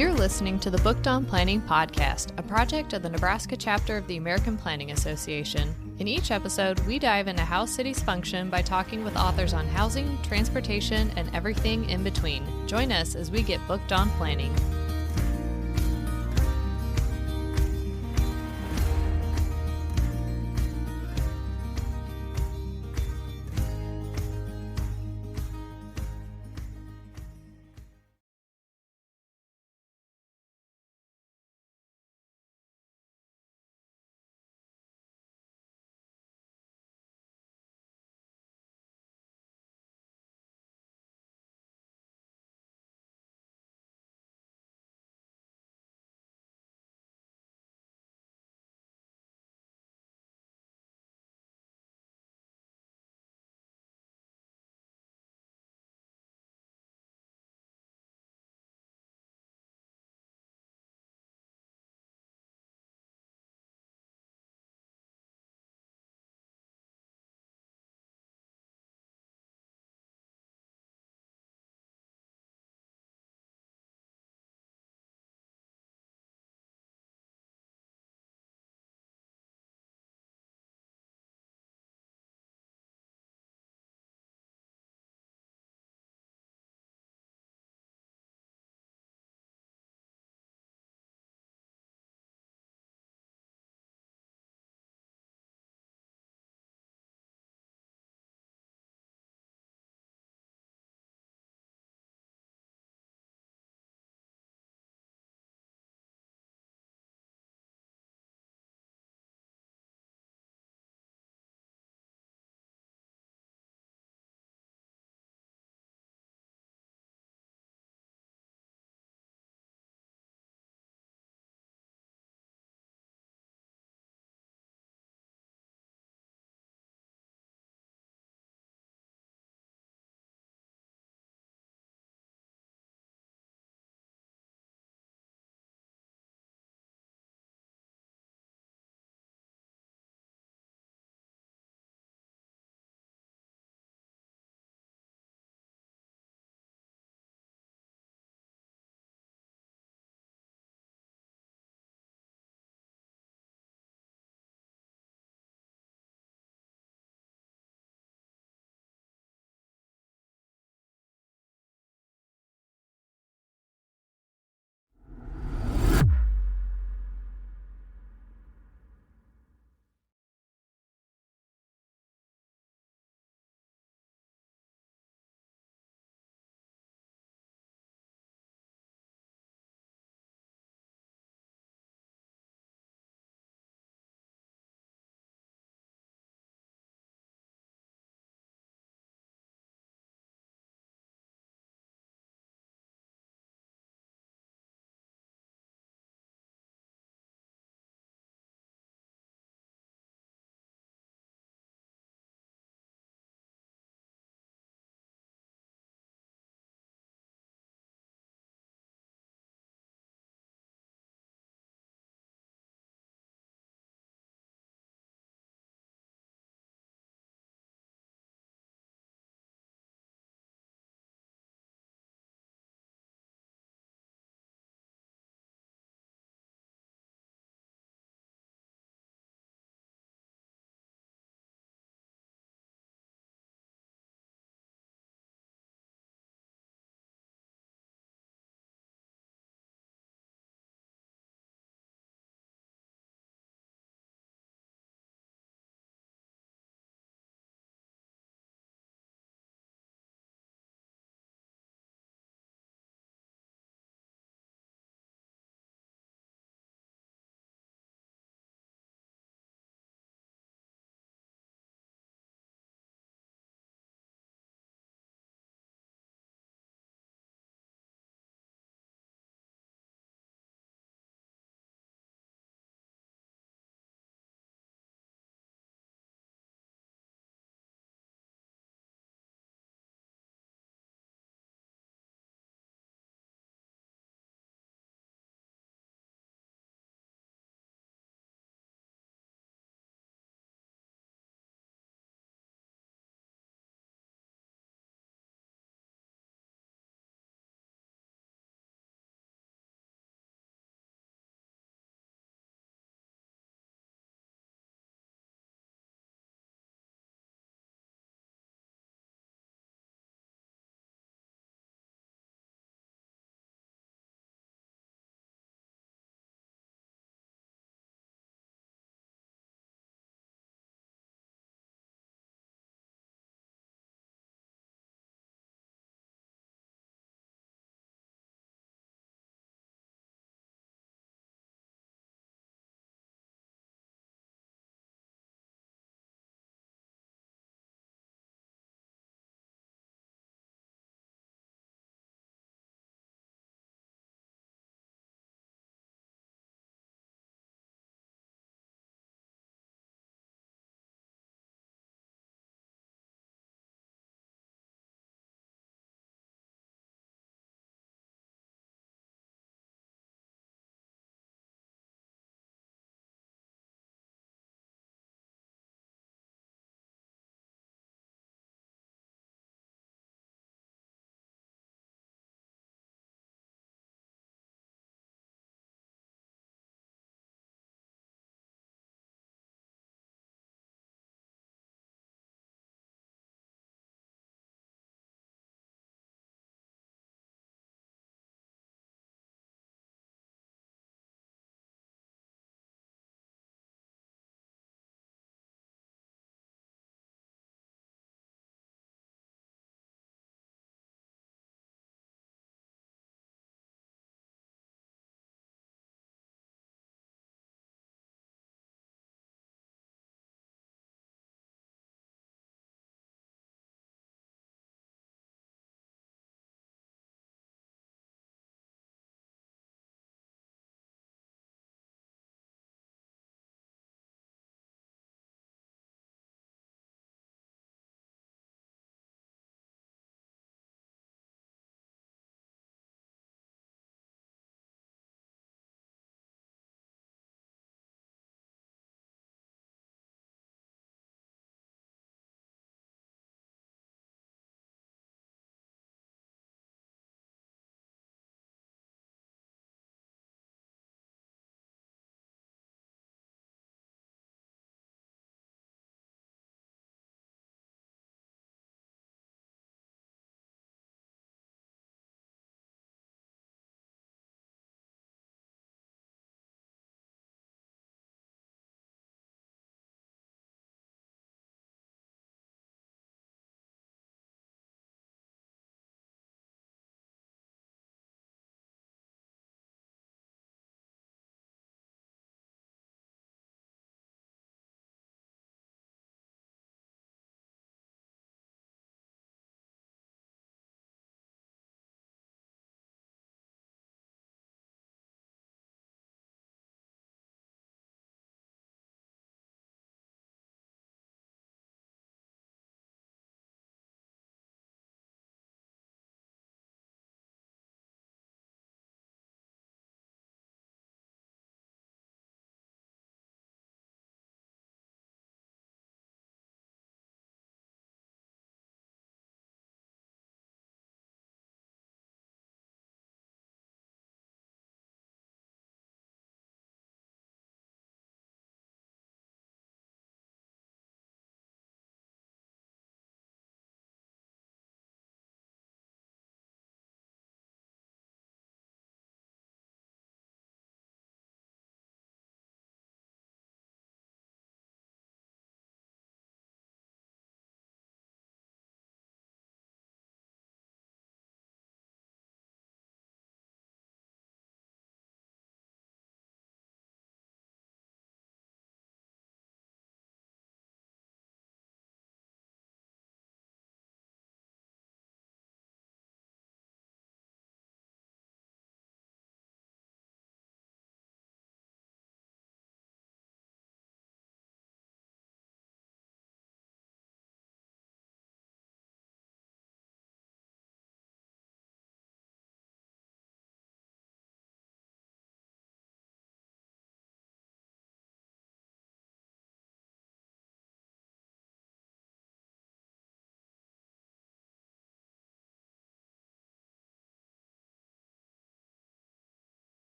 You're listening to the Booked on Planning podcast, a project of the Nebraska chapter of the American Planning Association. In each episode, we dive into how cities function by talking with authors on housing, transportation, and everything in between. Join us as we get booked on planning.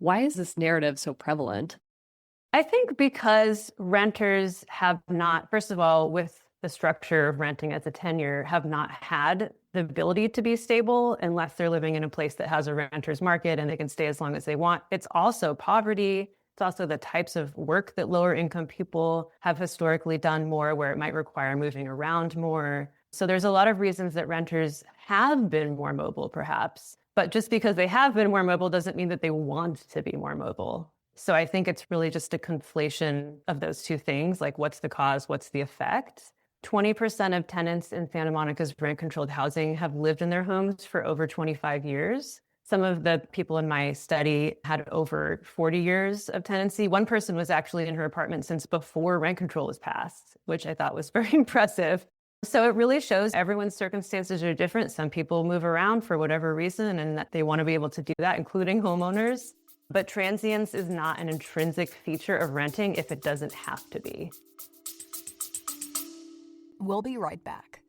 Why is this narrative so prevalent? I think because renters have not, first of all, with the structure of renting as a tenure, have not had the ability to be stable unless they're living in a place that has a renter's market and they can stay as long as they want. It's also poverty. It's also the types of work that lower income people have historically done more, where it might require moving around more. So there's a lot of reasons that renters have been more mobile, perhaps. But just because they have been more mobile doesn't mean that they want to be more mobile. So I think it's really just a conflation of those two things, like what's the cause, what's the effect. 20% of tenants in Santa Monica's rent-controlled housing have lived in their homes for over 25 years. Some of the people in my study had over 40 years of tenancy. One person was actually in her apartment since before rent control was passed, which I thought was very impressive. So it really shows everyone's circumstances are different. Some people move around for whatever reason, and that they want to be able to do that, including homeowners. But transience is not an intrinsic feature of renting if it doesn't have to be. We'll be right back.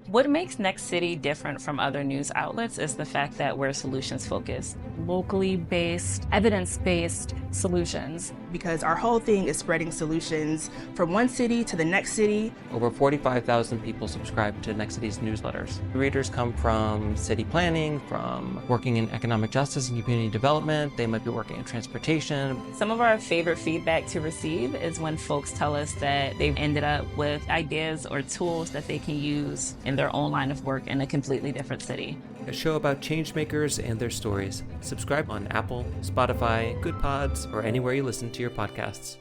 What makes Next City different from other news outlets is the fact that we're solutions focused, locally based, evidence-based solutions. Because our whole thing is spreading solutions from one city to the next city. Over 45,000 people subscribe to Next City's newsletters. Readers come from city planning, from working in economic justice and community development. They might be working in transportation. Some of our favorite feedback to receive is when folks tell us that they've ended up with ideas or tools that they can use in their own line of work in a completely different city. A show about changemakers and their stories. Subscribe on Apple, Spotify, Good Pods, or anywhere you listen to your podcasts.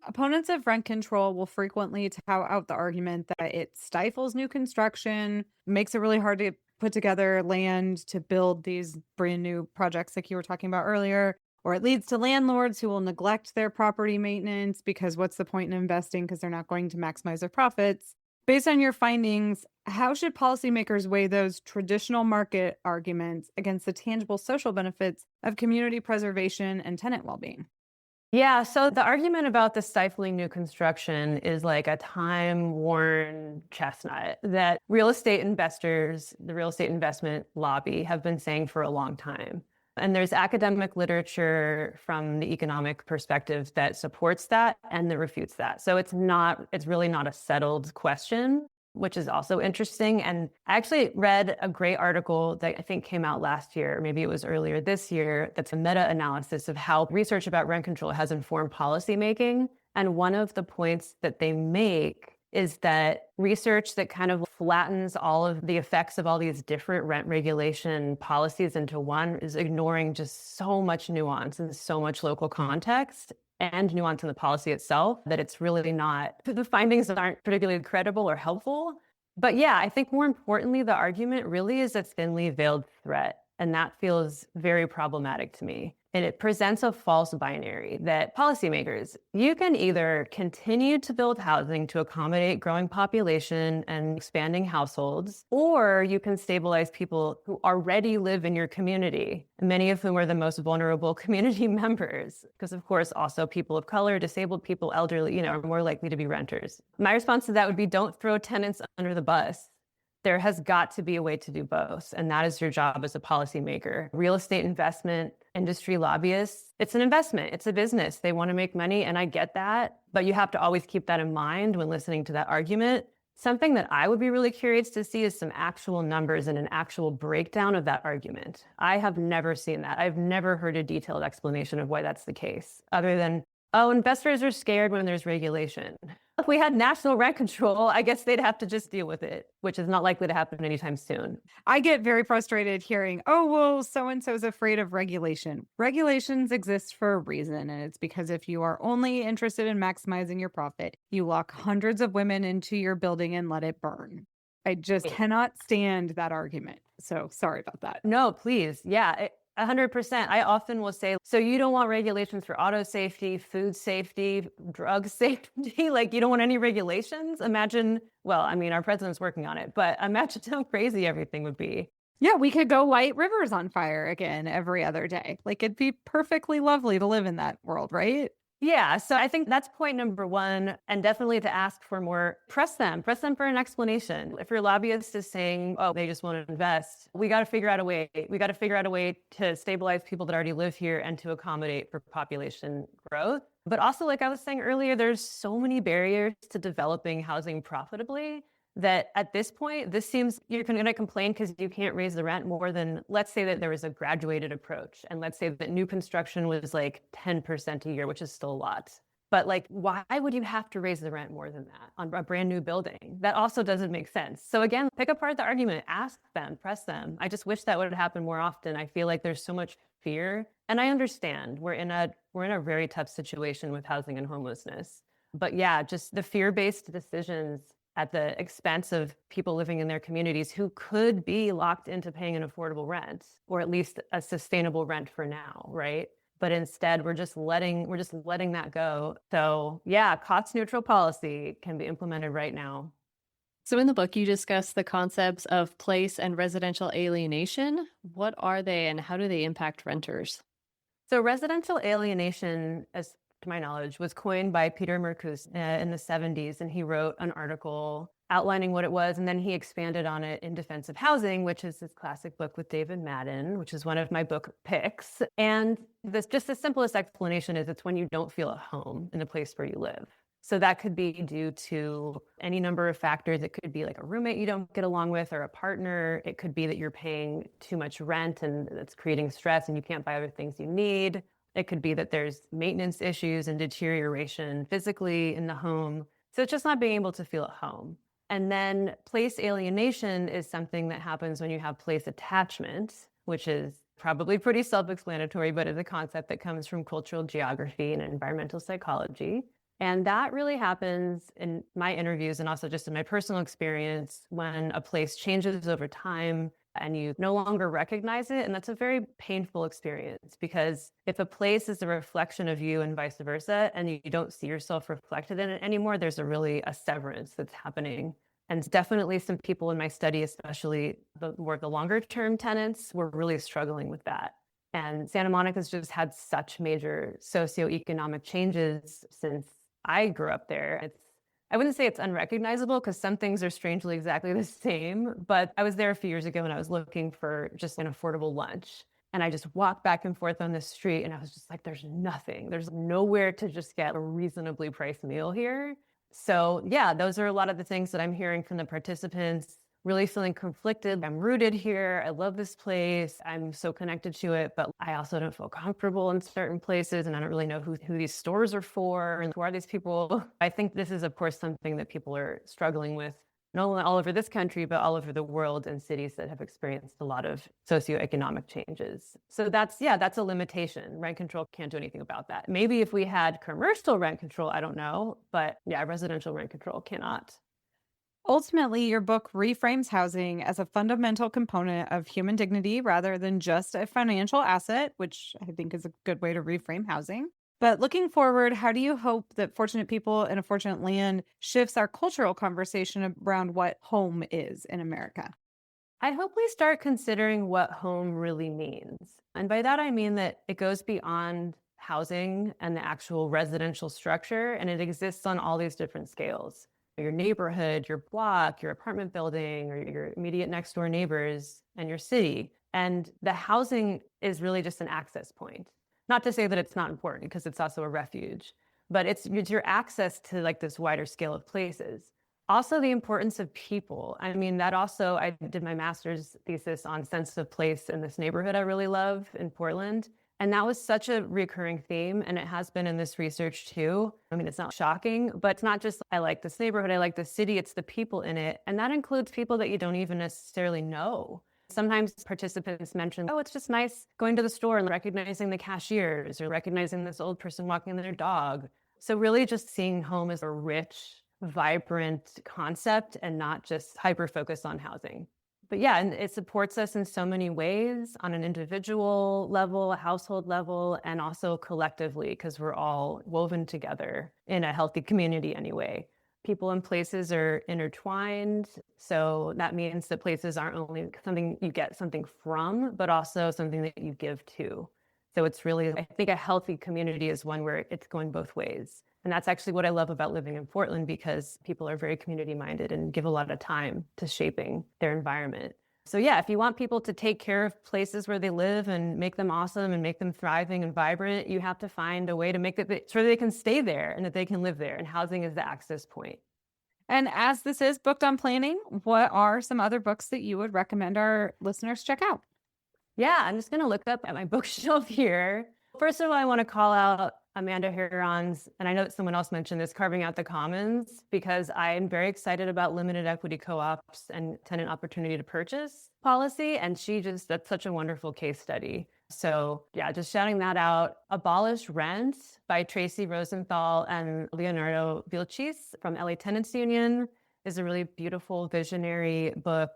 Opponents of rent control will frequently tout out the argument that it stifles new construction, makes it really hard to put together land to build these brand new projects like you were talking about earlier, or it leads to landlords who will neglect their property maintenance because what's the point in investing because they're not going to maximize their profits. Based on your findings, how should policymakers weigh those traditional market arguments against the tangible social benefits of community preservation and tenant well-being? Yeah, so the argument about the stifling new construction is like a time-worn chestnut that real estate investors, the real estate investment lobby, have been saying for a long time. And there's academic literature from the economic perspective that supports that and that refutes that. So it's really not a settled question, which is also interesting. And I actually read a great article that I think came out last year, or maybe it was earlier this year, that's a meta-analysis of how research about rent control has informed policymaking. And one of the points that they make is that research that kind of flattens all of the effects of all these different rent regulation policies into one is ignoring just so much nuance and so much local context and nuance in the policy itself that it's really not, the findings aren't particularly credible or helpful. But yeah, I think more importantly, the argument really is a thinly veiled threat. And that feels very problematic to me. And it presents a false binary that policymakers, you can either continue to build housing to accommodate growing population and expanding households, or you can stabilize people who already live in your community, many of whom are the most vulnerable community members. Because of course, also people of color, disabled people, elderly, are more likely to be renters. My response to that would be don't throw tenants under the bus. There has got to be a way to do both. And that is your job as a policymaker. Real estate investment, industry lobbyists, it's an investment. It's a business. They want to make money. And I get that. But you have to always keep that in mind when listening to that argument. Something that I would be really curious to see is some actual numbers and an actual breakdown of that argument. I have never seen that. I've never heard a detailed explanation of why that's the case, other than, oh, investors are scared when there's regulation. If we had national rent control, I guess they'd have to just deal with it, which is not likely to happen anytime soon. I get very frustrated hearing, oh, well, so-and-so is afraid of regulation. Regulations exist for a reason, and it's because if you are only interested in maximizing your profit, you lock hundreds of women into your building and let it burn. I just cannot stand that argument. So sorry about that. No, please. Yeah. 100%. I often will say, so you don't want regulations for auto safety, food safety, drug safety? Like you don't want any regulations? Imagine, well, I mean, our president's working on it, but imagine how crazy everything would be. Yeah, we could go light rivers on fire again every other day. Like it'd be perfectly lovely to live in that world, right? Yeah, so I think that's point number one, and definitely to ask for more, press them for an explanation. If your lobbyist is saying, oh, they just want to invest, we got to figure out a way. We got to figure out a way to stabilize people that already live here and to accommodate for population growth. But also, like I was saying earlier, there's so many barriers to developing housing profitably that at this point, this seems you're going to complain because you can't raise the rent more than, let's say that there was a graduated approach. And let's say that new construction was like 10% a year, which is still a lot. But like, why would you have to raise the rent more than that on a brand new building? That also doesn't make sense. So again, pick apart the argument, ask them, press them. I just wish that would happen more often. I feel like there's so much fear. And I understand we're in a very tough situation with housing and homelessness. But yeah, just the fear-based decisions at the expense of people living in their communities who could be locked into paying an affordable rent, or at least a sustainable rent for now, right? But instead, we're just letting that go. So yeah, cost neutral policy can be implemented right now. So in the book, you discuss the concepts of place and residential alienation. What are they and how do they impact renters? So residential alienation, as to my knowledge, was coined by Peter Marcuse in the 70s, and he wrote an article outlining what it was, and then he expanded on it in Defense of Housing, which is his classic book with David Madden, which is one of my book picks. And just the simplest explanation is it's when you don't feel at home in the place where you live. So that could be due to any number of factors. It could be like a roommate you don't get along with or a partner. It could be that you're paying too much rent and it's creating stress and you can't buy other things you need. It could be that there's maintenance issues and deterioration physically in the home. So it's just not being able to feel at home. And then place alienation is something that happens when you have place attachment, which is probably pretty self-explanatory, but is a concept that comes from cultural geography and environmental psychology. And that really happens in my interviews and also just in my personal experience when a place changes over time and you no longer recognize it. And that's a very painful experience because if a place is a reflection of you and vice versa, and you don't see yourself reflected in it anymore, there's a severance that's happening. And definitely some people in my study, especially the longer term tenants, were really struggling with that. And Santa Monica's just had such major socioeconomic changes since I grew up there. I wouldn't say it's unrecognizable because some things are strangely exactly the same, but I was there a few years ago and I was looking for just an affordable lunch. And I just walked back and forth on the street and I was just like, there's nothing. There's nowhere to just get a reasonably priced meal here. So yeah, those are a lot of the things that I'm hearing from the participants, really feeling conflicted. I'm rooted here. I love this place. I'm so connected to it, but I also don't feel comfortable in certain places. And I don't really know who these stores are for and who are these people. I think this is, of course, something that people are struggling with, not only all over this country, but all over the world in cities that have experienced a lot of socioeconomic changes. So that's a limitation. Rent control can't do anything about that. Maybe if we had commercial rent control, I don't know, but yeah, residential rent control cannot. Ultimately, your book reframes housing as a fundamental component of human dignity rather than just a financial asset, which I think is a good way to reframe housing. But looking forward, how do you hope that Fortunate People in a Fortunate Land shifts our cultural conversation around what home is in America? I hope we start considering what home really means. And by that, I mean that it goes beyond housing and the actual residential structure, and it exists on all these different scales. Your neighborhood, your block, your apartment building, or your immediate next door neighbors, and your city. And the housing is really just an access point. Not to say that it's not important, because it's also a refuge, but it's your access to like this wider scale of places. Also, the importance of people. I mean, that also, I did my master's thesis on sense of place in this neighborhood I really love in Portland. And that was such a recurring theme, and it has been in this research too. I mean, it's not shocking, but it's not just, I like this neighborhood, I like this city, it's the people in it. And that includes people that you don't even necessarily know. Sometimes participants mention, oh, it's just nice going to the store and recognizing the cashiers or recognizing this old person walking their dog. So really just seeing home as a rich, vibrant concept and not just hyper-focused on housing. But yeah, and it supports us in so many ways on an individual level, a household level, and also collectively, because we're all woven together in a healthy community anyway. People and places are intertwined. So that means that places aren't only something you get something from, but also something that you give to. So it's really, I think a healthy community is one where it's going both ways. And that's actually what I love about living in Portland, because people are very community minded and give a lot of time to shaping their environment. So yeah, if you want people to take care of places where they live and make them awesome and make them thriving and vibrant, you have to find a way to make it so they can stay there and that they can live there. And housing is the access point. And as this is Booked on Planning, what are some other books that you would recommend our listeners check out? Yeah, I'm just going to look up at my bookshelf here. First of all, I want to call out Amanda Heron's, and I know that someone else mentioned this, Carving Out the Commons, because I am very excited about limited equity co-ops and tenant opportunity to purchase policy. And that's such a wonderful case study. So yeah, just shouting that out. Abolish Rent by Tracy Rosenthal and Leonardo Vilchis from LA Tenants Union is a really beautiful, visionary book.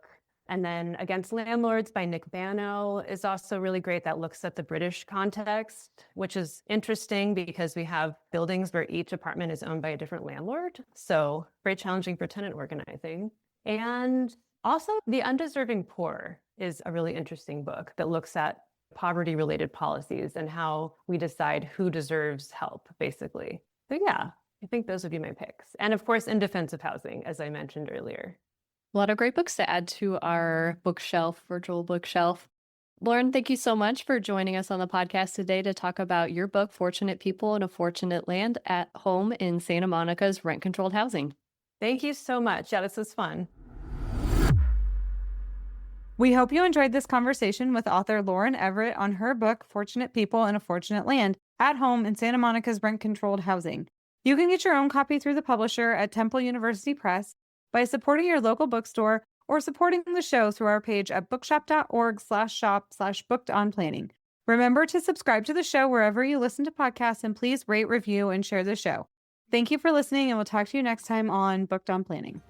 And then Against Landlords by Nick Bano is also really great. That looks at the British context, which is interesting because we have buildings where each apartment is owned by a different landlord. So very challenging for tenant organizing. And also The Undeserving Poor is a really interesting book that looks at poverty-related policies and how we decide who deserves help, basically. So yeah, I think those would be my picks. And of course, In Defense of Housing, as I mentioned earlier. A lot of great books to add to our bookshelf, virtual bookshelf. Lauren, thank you so much for joining us on the podcast today to talk about your book, Fortunate People in a Fortunate Land, at home in Santa Monica's rent-controlled housing. Thank you so much. Yeah, this was fun. We hope you enjoyed this conversation with author Lauren Everett on her book, Fortunate People in a Fortunate Land, at home in Santa Monica's rent-controlled housing. You can get your own copy through the publisher at Temple University Press by supporting your local bookstore or supporting the show through our page at bookshop.org/shop/bookedonplanning. Remember to subscribe to the show wherever you listen to podcasts, and please rate, review, and share the show. Thank you for listening, and we'll talk to you next time on Booked on Planning.